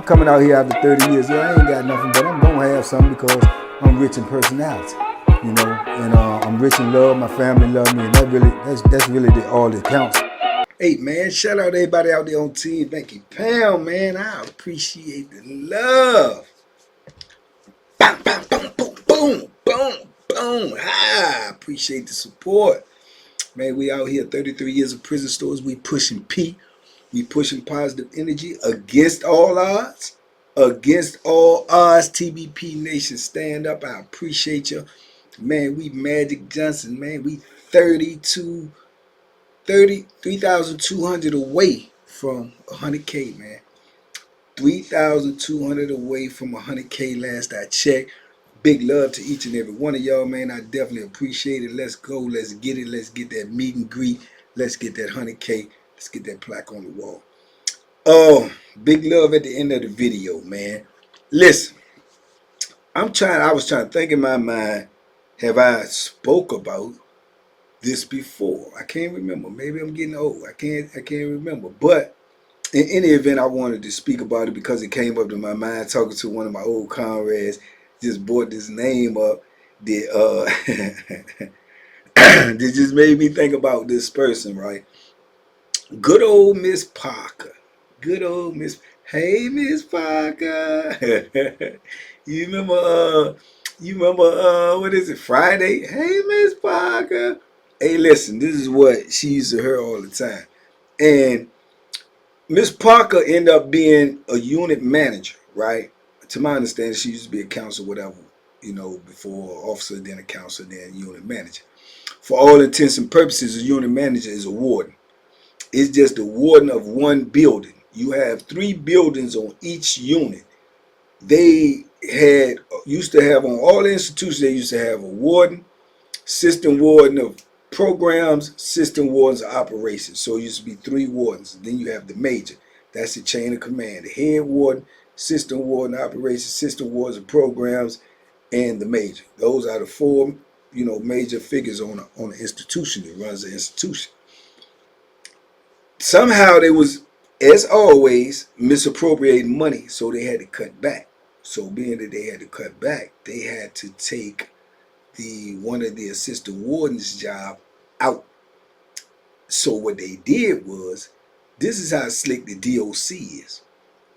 coming out here after 30 years. Yeah, I ain't got nothing, but I'm gonna have something because I'm rich in personality, you know, and I'm rich in love. My family love me, and that's really all that counts. Hey man, shout out to everybody out there on Team Banky Pound, man. I appreciate the love. Boom, boom, boom, boom, boom, boom, boom. I appreciate the support. Man, we out here 33 years of prison stories. We pushing P. We pushing positive energy against all odds. Against all odds, TBP Nation, stand up. I appreciate you. Man, we Magic Johnson, man. We 3,200 away from 100K, man. 3,200 away from 100K last I checked. Big love to each and every one of y'all, man. I definitely appreciate it. Let's go. Let's get it. Let's get that meet and greet. Let's get that 100K. Let's get that plaque on the wall. Oh, big love at the end of the video, man. Listen, I was trying to think in my mind, have I spoke about this before? I can't remember. Maybe I'm getting old. I can't remember. But in any event, I wanted to speak about it because it came up to my mind talking to one of my old comrades. Just brought this name up that that just made me think about this person, right? Good old Miss Parker. Good old Miss. Hey, Miss Parker. You remember? What is it? Friday. Hey, Miss Parker. Hey, listen. This is what she used to hear all the time, and Miss Parker ended up being a unit manager, right? To my understanding, she used to be a counselor, whatever, you know, before officer, then a counselor, then a unit manager. For all intents and purposes, a unit manager is a warden. It's just the warden of one building. You have 3 buildings on each unit. They used to have on all the institutions, they used to have a warden, assistant warden of programs, assistant wardens of operations. So it used to be 3 wardens. Then you have the major. That's the chain of command. The head warden, assistant warden of operations, assistant wardens of programs, and the major. Those are the 4, you know, major figures on an institution that runs the institution. Somehow they was, as always, misappropriating money, so they had to cut back. So being that they had to cut back, they had to take one of the assistant wardens' job out. So what they did was, this is how slick the DOC is.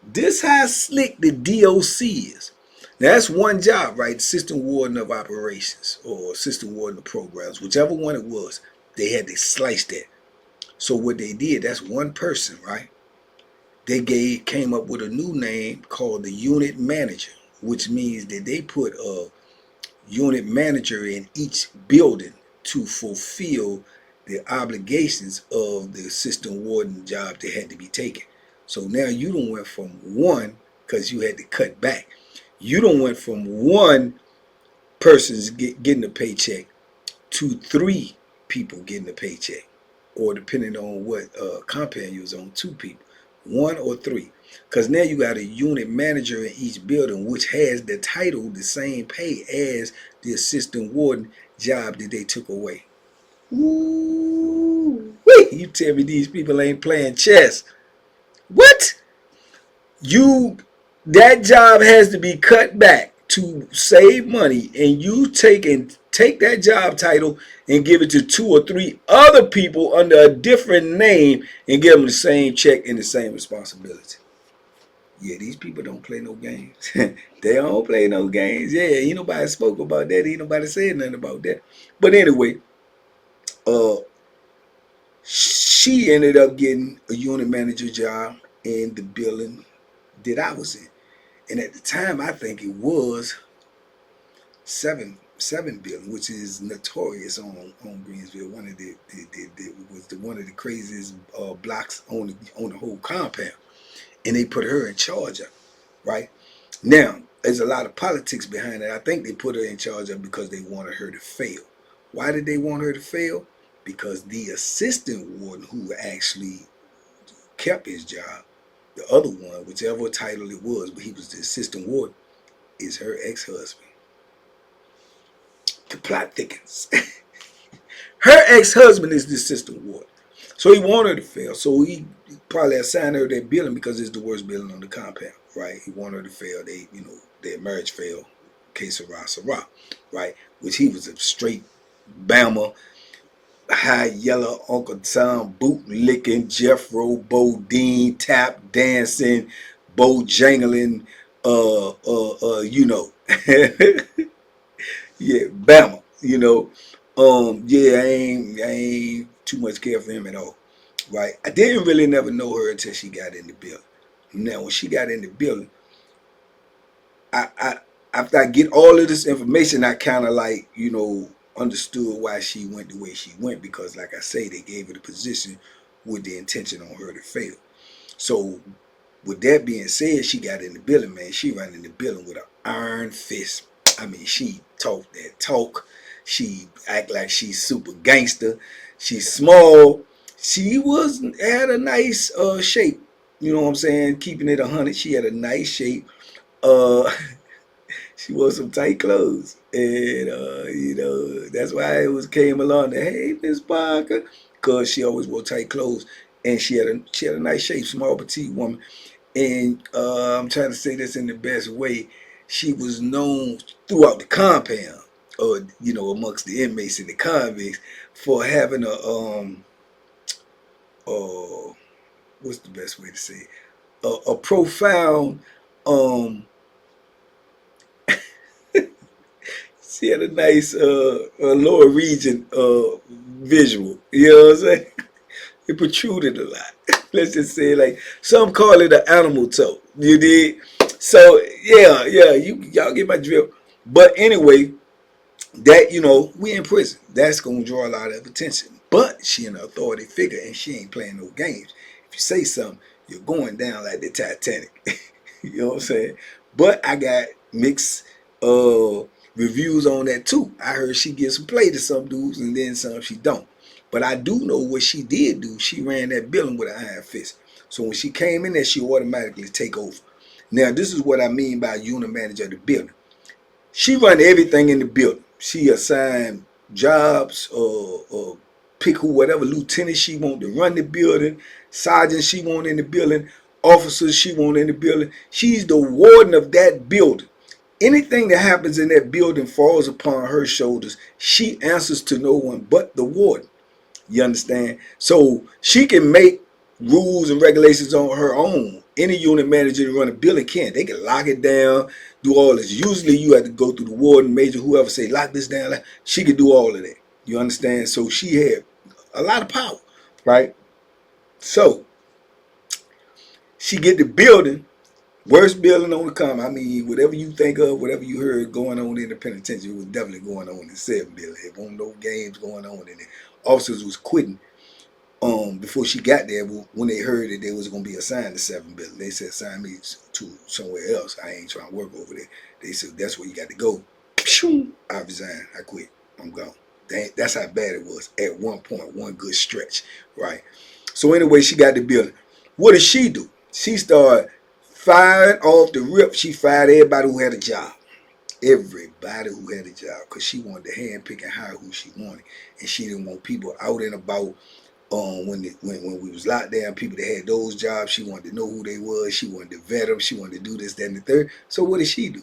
This how slick the DOC is. Now that's one job, right? Assistant warden of operations or assistant warden of programs, whichever one it was, they had to slice that. So what they did, that's one person, right? They came up with a new name called the unit manager, which means that they put a unit manager in each building to fulfill the obligations of the assistant warden job that had to be taken. So now you don't went from 1, because you had to cut back. You don't went from 1 person's getting a paycheck to 3 people getting a paycheck. Or depending on what compound you was on, 2 people, 1 or 3. Because now you got a unit manager in each building, which has the title, the same pay as the assistant warden job that they took away. Ooh, you tell me these people ain't playing chess. What? That job has to be cut back to save money, and you take that job title and give it to 2 or 3 other people under a different name and give them the same check and the same responsibility. Yeah, these people don't play no games. They don't play no games. Yeah, ain't nobody spoke about that. Ain't nobody said nothing about that. But anyway, she ended up getting a unit manager job in the building that I was in. And at the time, I think it was 7 building, which is notorious on Greensville. One of the craziest blocks on the whole compound. And they put her in charge of it, right? Now, there's a lot of politics behind it. I think they put her in charge of it because they wanted her to fail. Why did they want her to fail? Because the assistant warden who actually kept his job, the other one, whichever title it was, but he was the assistant warden, is her ex-husband. The plot thickens. Her ex-husband is the assistant warden. So he wanted her to fail. So he probably assigned her that building because it's the worst building on the compound. right? He wanted her to fail. They, their marriage failed. Que sera, sera, right? Which he was a straight Bama, high yellow Uncle Tom, boot licking, Jeffro, Bodine, tap dancing, Bojangling, yeah, Bama, yeah, I ain't too much care for him at all, right? I didn't really never know her until she got in the building. Now, when she got in the building, I after I get all of this information, I kind of like understood why she went the way she went, because, like I say, they gave her the position with the intention on her to fail. So, with that being said, she got in the building, man. She ran in the building with an iron fist. I mean, she talked that talk. She act like she's super gangster. She's small. She had a nice shape. You know what I'm saying? Keeping it 100, she had a nice shape. Uh, she wore some tight clothes, and that's why it was came along. That, hey, Miss Parker, because she always wore tight clothes, and she had a nice shape, small petite woman. And I'm trying to say this in the best way. She was known throughout the compound, or amongst the inmates and the convicts, for having uh, what's the best way to say it? A profound she had a nice lower region visual. You know what I'm saying? It protruded a lot. Let's just say, like, some call it an animal toe. You did? So yeah, y'all get my drift. But anyway, that we in prison. That's gonna draw a lot of attention. But she an authority figure, and she ain't playing no games. If you say something, you're going down like the Titanic. You know what I'm saying? But I got mixed reviews on that too. I heard she gives some play to some dudes, and then some she don't. But I do know what she did do. She ran that building with an iron fist. So when she came in there, she automatically take over. Now, this is what I mean by unit manager of the building. She run everything in the building. She assigned jobs, pick who, whatever lieutenant she want to run the building, sergeant she want in the building, officers she want in the building. She's the warden of that building. Anything that happens in that building falls upon her shoulders. She answers to no one but the warden. You understand? So she can make rules and regulations on her own. Any unit manager to run a building can. They can lock it down, do all this. Usually you have to go through the warden, major, whoever say lock this down. She could do all of that. You understand? So she had a lot of power, right? So she get the building, worst building on the come. I mean, whatever you think of, whatever you heard going on in the penitentiary was definitely going on in the 7 building. There wasn't no games going on in there. Officers was quitting before she got there. When they heard that they was going to be assigned to 7 building, they said, assign me to somewhere else. I ain't trying to work over there. They said, that's where you got to go. I resigned. I quit. I'm gone. That's how bad it was at one point, one good stretch, right? So anyway, she got the building. What did she do? She started firing off the rip. She fired everybody who had a job. Everybody who had a job, because she wanted to handpick and hire who she wanted, and she didn't want people out and about. When we was locked down, people that had those jobs, she wanted to know who they was. She wanted to vet them. She wanted to do this, that, and the third. So what did she do?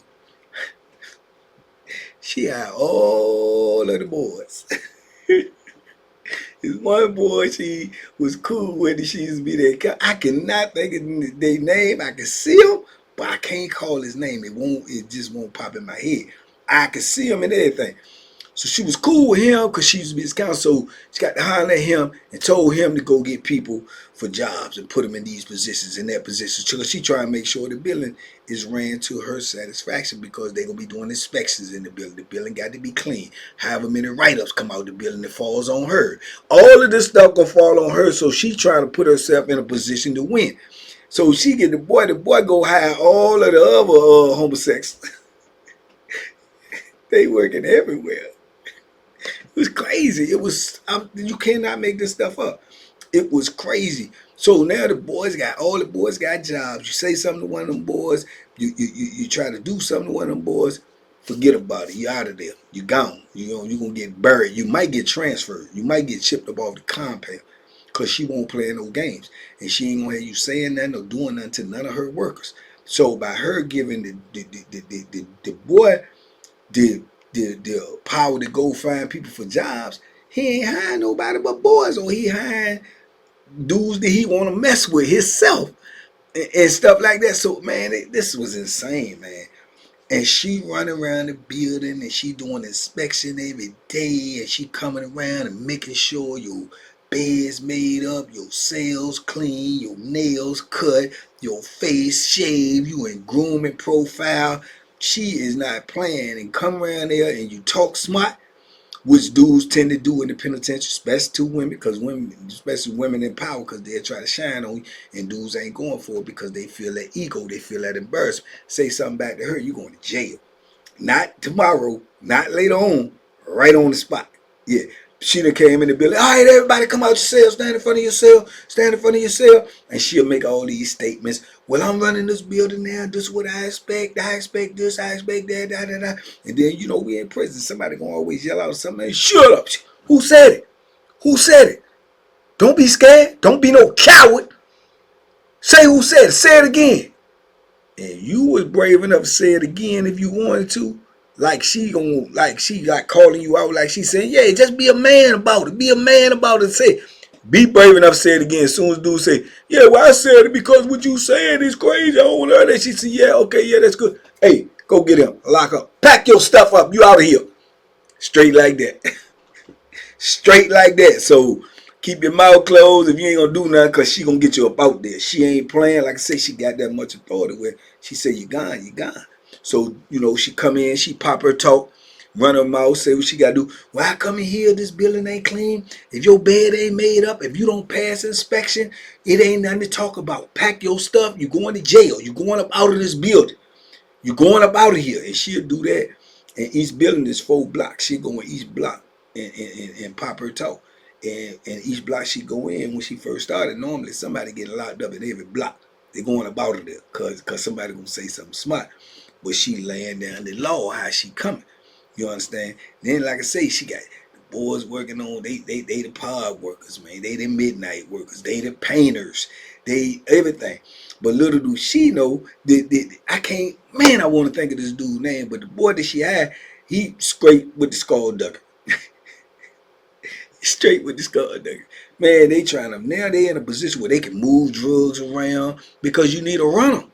She had all of the boys. This one boy she was cool with, she used to be there. I cannot think of their name. I can see him, but I can't call his name. It just won't pop in my head. I can see him and everything. So she was cool with him because she used to be his counsel. So she got to holler at him and told him to go get people for jobs and put them in these positions, in that position. So she trying to make sure the building is ran to her satisfaction, because they're going to be doing inspections in the building. The building got to be clean. However many write-ups come out the building, it falls on her. All of this stuff going to fall on her, so she's trying to put herself in a position to win. So she get the boy go hire all of the other homosexuals. They working everywhere. It was crazy. It was you cannot make this stuff up. It was crazy. So now all the boys got jobs. You say something to one of them boys, you try to do something to one of them boys, forget about it. You're out of there. You're gone. You're gonna get buried. You might get transferred. You might get shipped up off the compound, because she won't play no games, and she ain't gonna have you saying nothing or doing nothing to none of her workers. So by her giving the boy the power to go find people for jobs, he ain't hiring nobody but boys, or he hiring dudes that he want to mess with himself and stuff like that. So man, this was insane, man. And she running around the building and she doing inspection every day, and she coming around and making sure your bed's made up, your cells clean, your nails cut, your face shaved, you in grooming profile. She is not playing, and come around there and you talk smart, which dudes tend to do in the penitentiary, especially to women, because women, especially women in power, because they'll try to shine on you, and dudes ain't going for it because they feel that ego, they feel that embarrassment. Say something back to her, you going to jail. Not tomorrow, not later on, right on the spot. Yeah. She done came in the building. All right, everybody come out your cell, stand in front of your cell, stand in front of your cell. And she'll make all these statements. Well, I'm running this building now. This is what I expect. I expect this. I expect that. Da, da, da. And then, you know, we in prison. Somebody gonna always yell out something. Shut up. Who said it? Who said it? Don't be scared. Don't be no coward. Say who said it. Say it again. And you was brave enough to say it again if you wanted to. Like she got calling you out, like she saying, yeah, just be a man about it. Be a man about it. Say, be brave enough to say it again. As soon as dude say, yeah, well, I said it because what you saying is crazy. I don't want to hear that. She said, yeah, okay, yeah, that's good. Hey, go get him. Lock up. Pack your stuff up. You out of here. Straight like that. Straight like that. So keep your mouth closed if you ain't gonna do nothing, because she gonna get you up out there. She ain't playing. Like I say, she got that much authority where she said, you gone, you gone. So, you know, she come in, she pop her talk, run her mouth, say what she got to do. Well, I come in here, this building ain't clean. If your bed ain't made up, if you don't pass inspection, it ain't nothing to talk about. Pack your stuff, you going to jail. You going up out of this building. You going up out of here. And she'll do that. And each building is 4 blocks. She'll go in each block and pop her talk. And each block she go in, when she first started, normally somebody get locked up in every block. They going up out of there because somebody gonna say something smart. But she laying down the law, how she coming. You understand? Then, like I say, she got the boys working on, they the pod workers, man. They the midnight workers. They the painters. They everything. But little do she know that I can't, man, I want to think of this dude's name, but the boy that she had, he straight with the skulldugger. Straight with the skulldugger. Man, they trying to, now they in a position where they can move drugs around because you need a runner.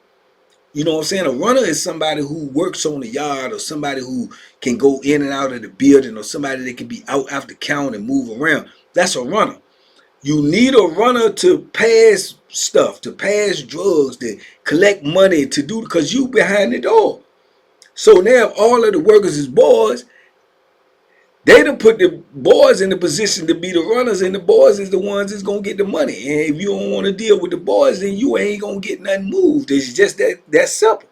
You know what I'm saying? A runner is somebody who works on the yard, or somebody who can go in and out of the building, or somebody that can be out after count and move around. That's a runner. You need a runner to pass stuff, to pass drugs, to collect money, to do, because you behind the door. So now if all of the workers is boys, they done put the boys in the position to be the runners, and the boys is the ones that's gonna get the money. And if you don't want to deal with the boys, then you ain't gonna get nothing moved. It's just that simple.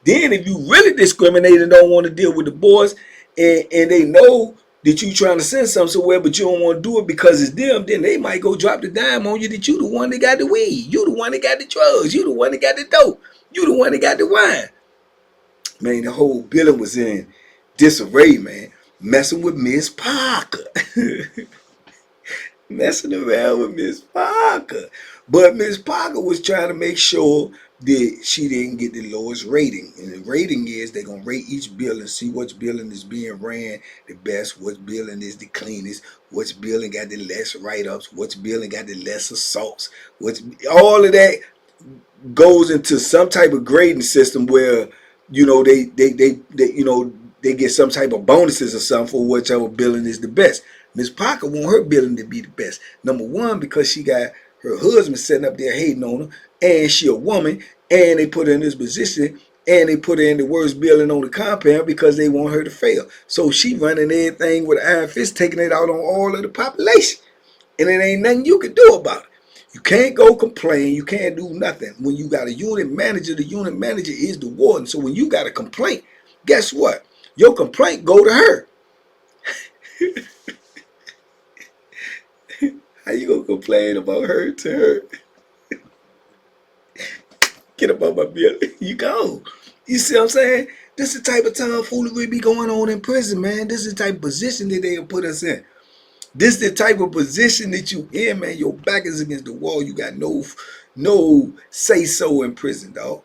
Then if you really discriminate and don't want to deal with the boys, and they know that you trying to send something somewhere, but you don't want to do it because it's them, then they might go drop the dime on you that you the one that got the weed, you the one that got the drugs, you the one that got the dope, you the one that got the wine. Man, the whole building was in disarray, man. Messing with Miss Parker. Messing around with Miss Parker. But Miss Parker was trying to make sure that she didn't get the lowest rating. And the rating is they're going to rate each building, see which building is being ran the best, which building is the cleanest, which building got the less write-ups, which building got the less assaults, which, all of that goes into some type of grading system where, you know, they you know, they get some type of bonuses or something for whichever building is the best. Miss Parker want her building to be the best. Number one, because she got her husband sitting up there hating on her, and she a woman, and they put her in this position, and they put her in the worst building on the compound because they want her to fail. So she running everything with an iron fist, taking it out on all of the population. And it ain't nothing you can do about it. You can't go complain. You can't do nothing. When you got a unit manager, the unit manager is the warden. So when you got a complaint, guess what? Your complaint go to her. How you gonna complain about her to her? Get up on my building. You go. You see what I'm saying? This is the type of tomfoolery be going on in prison, man. This is the type of position that they put us in. This is the type of position that you in, man. Your back is against the wall. You got no say so in prison, dog.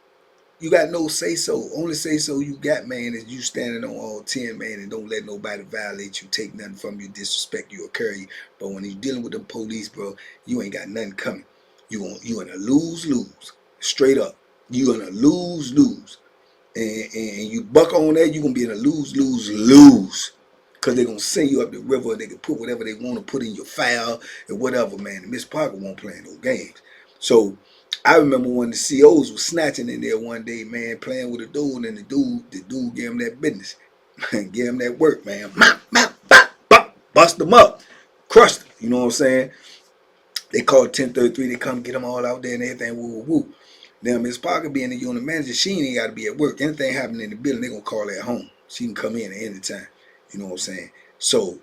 You got no say so. Only say so you got, man, is you standing on all 10, man, and don't let nobody violate you, take nothing from you, disrespect you, or carry you. But when you're dealing with them police, bro, you ain't got nothing coming. You in a lose-lose. Straight up. You in a lose-lose. And you buck on that, you're going to be in a lose-lose-lose. Because they're going to send you up the river, and they can put whatever they want to put in your file and whatever, man. And Miss Parker won't play no games. So I remember when the COs was snatching in there one day, man, playing with a dude, and the dude gave him that business. Gave him that work, man. Bust them up. Crushed them. You know what I'm saying? They called 1033. They come get them all out there and everything. Woo, woo, woo. Now, Miss Parker being the unit manager, she ain't got to be at work. Anything happening in the building, they going to call her at home. She can come in at any time. You know what I'm saying? So,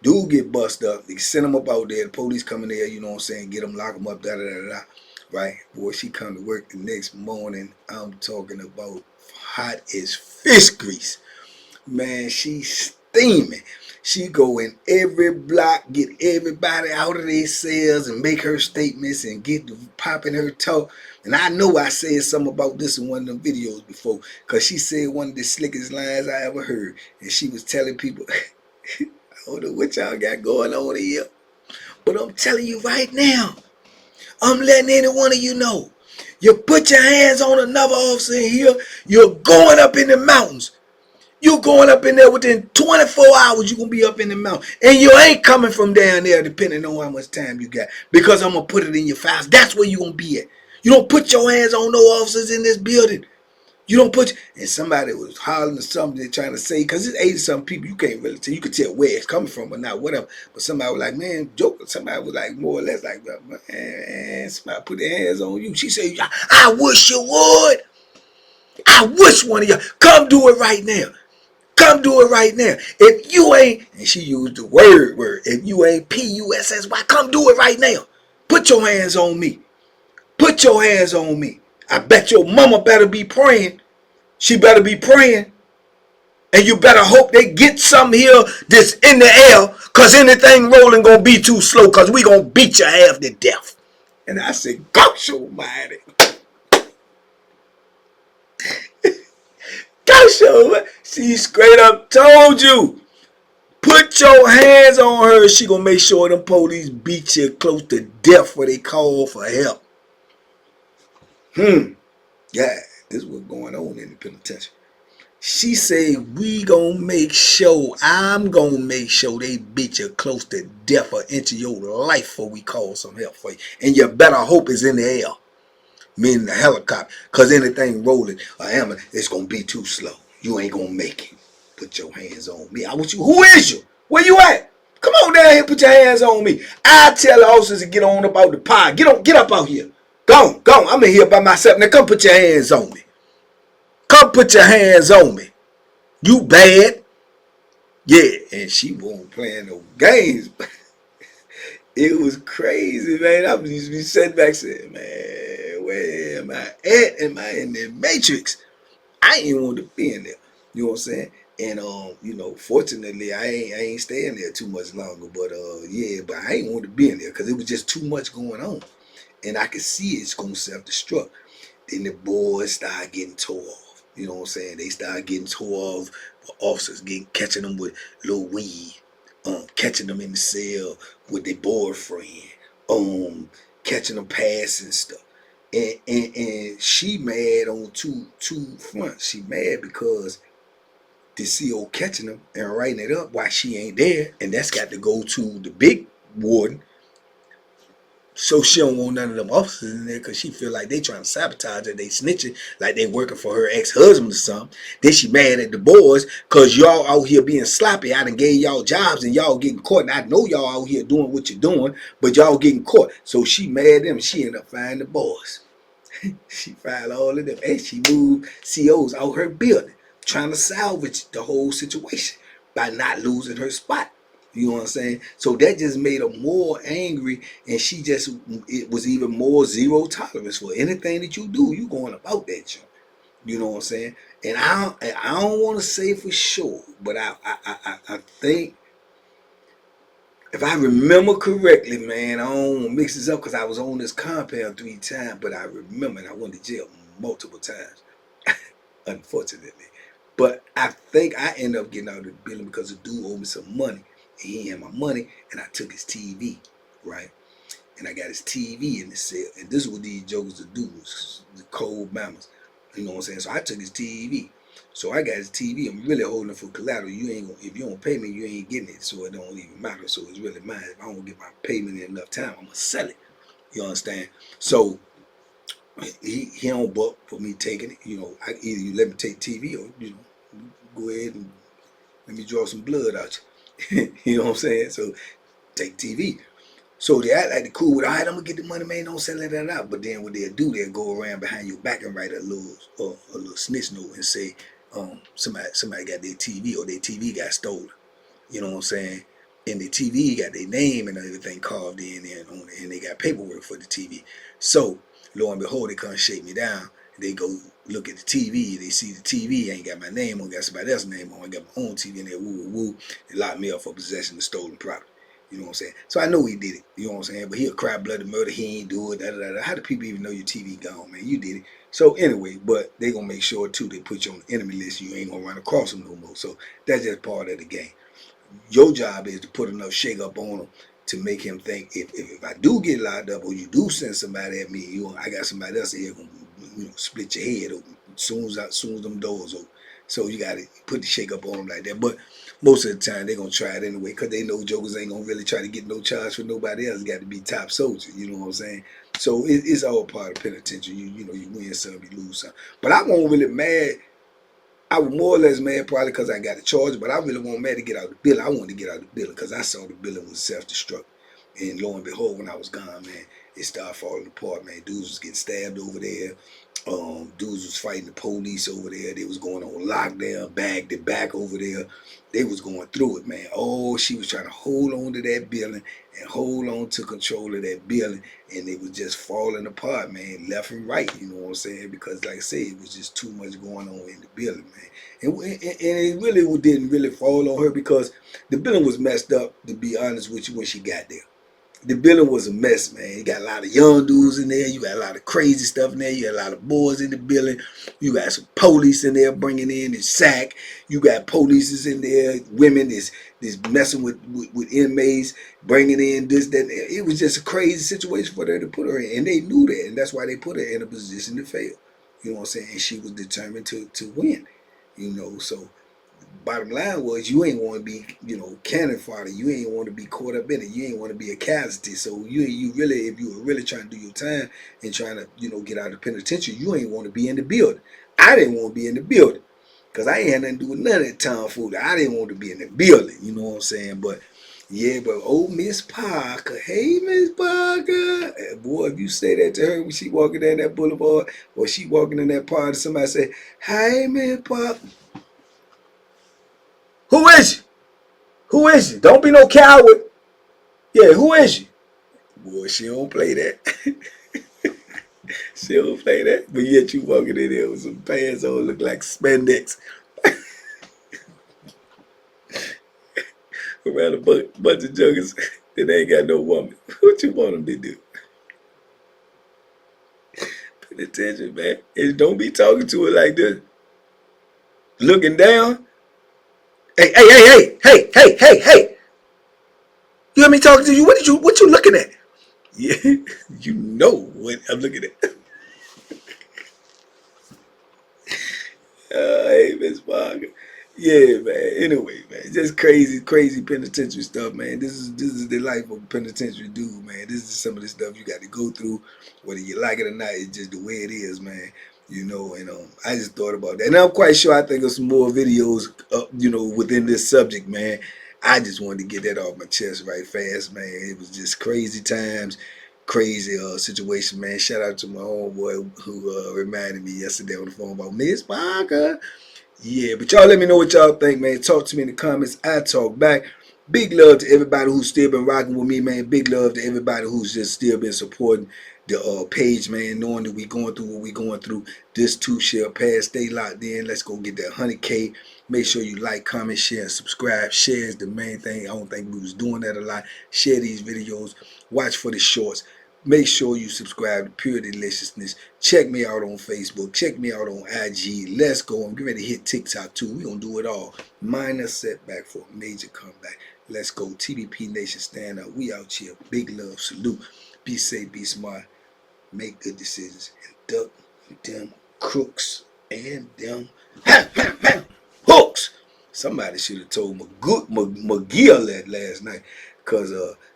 dude get bust up. They send him up out there. The police come in there, you know what I'm saying? Get him, lock him up, da-da-da-da. Right? Boy, she come to work the next morning. I'm talking about hot as fish grease. Man, she's steaming. She go in every block, get everybody out of their cells and make her statements and get to popping her talk. And I know I said something about this in one of them videos before, because she said one of the slickest lines I ever heard. And she was telling people, I don't know what y'all got going on here, but I'm telling you right now, I'm letting any one of you know, you put your hands on another officer in here, you're going up in the mountains. You going up in there within 24 hours, you're going to be up in the mountain. And you ain't coming from down there depending on how much time you got. Because I'm going to put it in your files. That's where you're going to be at. You don't put your hands on no officers in this building. You don't put... And somebody was hollering or something they're trying to say. Because it's 80-something people, you can't really tell. You can tell where it's coming from or not, whatever. But somebody was like, man, joke. Somebody was like, more or less like, man, somebody put their hands on you. She said, I wish you would. I wish one of y'all. Come do it right now. Come do it right now. If you ain't, and she used the word, if you ain't P-U-S-S-Y, come do it right now. Put your hands on me. Put your hands on me. I bet your mama better be praying. She better be praying. And you better hope they get some here that's in the air, because anything rolling going to be too slow, because we going to beat your half to death. And I said, gosh almighty. Gosh almighty. She straight up told you. Put your hands on her. She gonna make sure them police beat you close to death where they call for help. Yeah, this is what's going on in the penitentiary. She said, we gonna make sure, I'm gonna make sure they beat you close to death or into your life before we call some help for you. And you better hope it's in the air. Meaning the helicopter. Because anything rolling or ambulance, it's gonna be too slow. You ain't gonna make it. Put your hands on me. I want you. Who is you? Where you at? Come on down here. Put your hands on me. I tell the officers to get on up out the pod. Get up out here. Go on. I'm in here by myself. Now come put your hands on me. Come put your hands on me. You bad. Yeah, and she won't play no games. It was crazy, man. I was just be sitting back saying, man, where am I at? Am I in the Matrix? I ain't want to be in there. You know what I'm saying? And you know, fortunately, I ain't staying there too much longer. But yeah, but I ain't want to be in there because it was just too much going on, and I could see it's gonna self-destruct. Then the boys start getting tore off. You know what I'm saying? They start getting tore off. Officers catching them with little weed, catching them in the cell with their boyfriend, catching them passing stuff. And she mad on two fronts. She mad because the CO catching them and writing it up while she ain't there, and that's got to go to the big warden. So she don't want none of them officers in there because she feel like they trying to sabotage her. They snitching like they working for her ex-husband or something. Then she mad at the boys because y'all out here being sloppy. I done gave y'all jobs and y'all getting caught. And I know y'all out here doing what you're doing, but y'all getting caught. So she mad at them. She ended up firing the boys. She fired all of them. And she moved COs out her building, trying to salvage the whole situation by not losing her spot. You know what I'm saying? So that just made her more angry, and it was even more zero tolerance for anything that you do. You going about that junk. You know what I'm saying? And I don't want to say for sure, but I think, if I remember correctly, man, I don't want to mix this up because I was on this compound 3 times, but I remember, and I went to jail multiple times. unfortunately. But I think I ended up getting out of the building because the dude owed me some money, and he had my money, and I took his TV, right? And I got his TV in the cell, and this is what these jokers would do, the cold mamas. You know what I'm saying? So I took his TV. So I got his TV. I'm really holding it for collateral. You ain't gonna, if you don't pay me, you ain't getting it. So it don't even matter. So it's really mine. If I don't get my payment in enough time, I'm gonna sell it. You understand? So he don't buck for me taking it. You know, either you let me take TV or go ahead and let me draw some blood out you. You know what I'm saying? So take TV. So they act like the cool with, all right, I'm gonna get the money, man, don't sell that out. But then what they'll do, they'll go around behind your back and write a little snitch note and say, somebody got their TV or their TV got stolen. You know what I'm saying? And the TV got their name and everything carved in there on it, and they got paperwork for the TV. So lo and behold, they come shake me down. They go look at the TV. They see the TV ain't got my name on, got somebody else's name on. I got my own TV in there. Woo woo woo. They locked me up for possession of stolen property. You know what I'm saying? So I know he did it. You know what I'm saying? But he a cry blooded murder. He ain't do it. Da, da, da, da. How do people even know your TV gone, man? You did it. So anyway, but they gonna make sure too they put you on the enemy list. You ain't gonna run across them no more. So that's just part of the game. Your job is to put enough shake up on him to make him think if I do get locked up or you do send somebody at me, I got somebody else here gonna split your head open as soon as them doors open. So you gotta put the shake up on them like that. But most of the time they're gonna try it anyway because they know jokers ain't gonna really try to get no charge for nobody else. Got to be top soldier, you know what I'm saying? So it's all part of penitentiary. You win some, you lose some. But I won't really mad. I was more or less mad probably because I got a charge, but I really wasn't mad to get out of the building. I wanted to get out of the building because I saw the building was self-destruct. And lo and behold, when I was gone, man, it started falling apart, man. Dudes was getting stabbed over there. Dudes was fighting the police over there. They was going on lockdown, bagged it back over there. They was going through it, man. Oh, she was trying to hold on to that building and hold on to control of that building. And it was just falling apart, man, left and right, you know what I'm saying? Because like I said, it was just too much going on in the building, man. And it really didn't really fall on her because the building was messed up, to be honest with you, when she got there. The building was a mess, man. You got a lot of young dudes in there. You got a lot of crazy stuff in there. You got a lot of boys in the building. You got some police in there bringing in the sack. You got police in there, women is messing with inmates, bringing in this, that. It was just a crazy situation for them to put her in. And they knew that. And that's why they put her in a position to fail. You know what I'm saying? And she was determined to win. So bottom line was you ain't want to be, cannon fodder. You ain't want to be caught up in it. You ain't want to be a casualty. So you really, if you were really trying to do your time and trying to, get out of the penitentiary, you ain't want to be in the building. I didn't want to be in the building because I ain't had nothing to do with none of that tomfoolery. I didn't want to be in the building. You know what I'm saying? But yeah, but old Miss Parker, hey Miss Parker, boy, if you say that to her when she walking down that boulevard or she walking in that party, somebody say, "Hey Miss Parker." Who is you? Who is you? Don't be no coward. Yeah, who is you? Boy, she don't play that. She don't play that. But yet you walking in there with some pants on, look like spandex. Around a bunch of juggers that ain't got no woman. What you want them to do? Pay attention, man. And don't be talking to her like this. Looking down. Hey, hey, hey, hey, hey, hey, hey, hey. You hear me talking to you? What you looking at? Yeah, you know what I'm looking at. Hey, Miss Parker. Yeah, man. Anyway, man, just crazy, crazy penitentiary stuff, man. This is the life of a penitentiary dude, man. This is some of the stuff you got to go through, whether you like it or not. It's just the way it is, man. And I just thought about that, and I'm quite sure I think of some more videos, within this subject, man. I just wanted to get that off my chest right fast, man. It was just crazy times, crazy situation, man. Shout out to my homeboy who reminded me yesterday on the phone about Miss Parker. Yeah, but y'all let me know what y'all think, man. Talk to me in the comments. I talk back. Big love to everybody who's still been rocking with me, man. Big love to everybody who's just still been supporting the page, man. Knowing that we going through what we going through. This too shall pass. Stay locked in. Let's go get that 100K. Make sure you like, comment, share, and subscribe. Share is the main thing. I don't think we was doing that a lot. Share these videos. Watch for the shorts. Make sure you subscribe to Pure Deliciousness. Check me out on Facebook. Check me out on IG. Let's go. I'm getting ready to hit TikTok too. We're going to do it all. Minor setback for a major comeback. Let's go. TDP Nation, stand up. We out here. Big love. Salute. Be safe. Be smart. Make good decisions. And duck them crooks and them hooks. Somebody should have told McGill that last night, because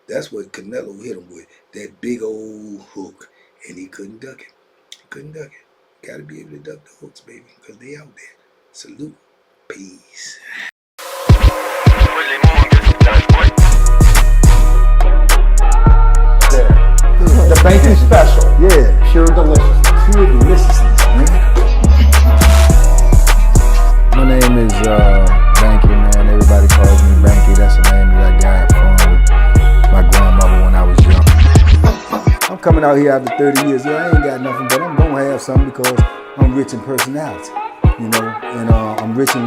that's what Canelo hit him with, that big old hook, and he couldn't duck it. He couldn't duck it. Got to be able to duck the hooks, baby, because they out there. Salute. Peace. The Banky special. Yeah. Pure deliciousness. Pure deliciousness, man. My name is Banky, man. Everybody calls me Banky. That's the name that I got from my grandmother when I was young. I'm coming out here after 30 years. Yeah, I ain't got nothing, but I'm gonna have something because I'm rich in personality, you know, and I'm rich in